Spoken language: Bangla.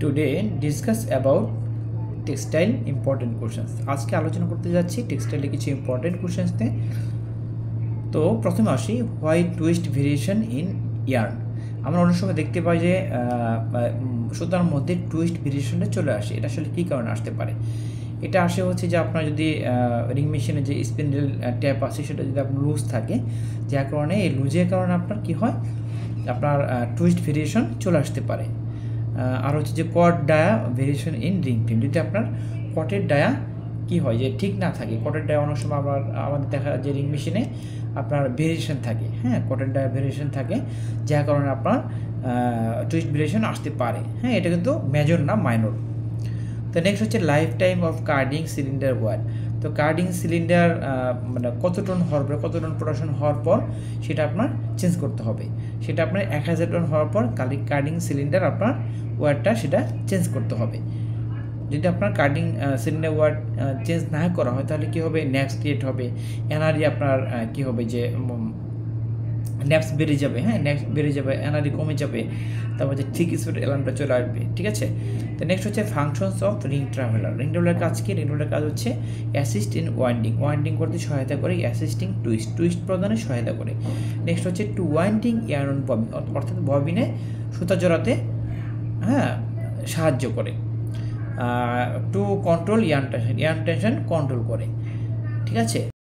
Today discuss about textile important questions. আজকে আলোচনা করতে যাচ্ছি টেক্সটাইলে কিছু ইম্পর্টেন্ট কোশ্চেন্স নিয়ে। তো প্রথমে আসি, why twist variation in yarn. আমরা অনেক সময় দেখতে পাই যে সুতার মধ্যে টুইস্ট ভেরিয়েশনটা চলে আসে। এটা আসলে কী কারণে আসতে পারে? এটা আসে হচ্ছে যে আপনার যদি রিং মেশিনে যে স্পিন্ডেল ট্যাপ আছে সেটা যদি আপনার লুজ থাকে, যার কারণে এই লুজের কারণে আপনার কী হয়, আপনার টুইস্ট ভেরিয়েশন চলে আসতে পারে। আর হচ্ছে যে কট ডায়া ভেরিয়েশন ইন রিং ফিন। যদি আপনার কটের ডায়া কী হয় যে ঠিক না থাকে, কটের ডায়া অনেক সময় আমাদের দেখা যে রিং মেশিনে আপনার ভেরিয়েশন থাকে, হ্যাঁ, কটের ডায়া ভেরিয়েশন থাকে, যার কারণে আপনার টুইস্ট ভেরিয়েশন আসতে পারে। হ্যাঁ, এটা কিন্তু মেজর না, মাইনর। তো নেক্সট হচ্ছে life time of carding cylinder wire. তো কার্ডিং সিলিন্ডার মানে কত টন হওয়ার পর, কত টন প্রোডাকশন হওয়ার পর সেটা আপনার চেঞ্জ করতে হবে। সেটা আপনার 1000 টন হওয়ার পর কার্ডিং সিলিন্ডার আপনার ওয়ারটা সেটা চেঞ্জ করতে হবে। যদি আপনার কার্ডিং সিলিন্ডার ওয়ার চেঞ্জ না করা হয় তাহলে কী হবে, ন্যাপস ক্রিয়েট হবে, এনার্জি আপনার কী হবে যে ন্যাপস বেড়ে যাবে, হ্যাঁ, ন্যাপস বেড়ে যাবে, এনার্জি কমে যাবে, তারপর যে থিক স্পিড অ্যালার্মটা চলে আসবে। ঠিক আছে। তো নেক্সট হচ্ছে functions of ring traveller. Ring traveller কাজ কি? রিং ট্রাভেলার কাজ হচ্ছে অ্যাসিস্ট ইন ওয়াইন্ডিং করতে সহায়তা করে, অ্যাসিস্টিং টুইস্ট প্রদানে সহায়তা করে। নেক্সট হচ্ছে টু ওয়াইন্ডিং ইয়ার্ন ববিন, অর্থাৎ ববিনে সুতা জড়াতে হ্যাঁ সাহায্য করে। To control yarn tension control করে। ঠিক আছে।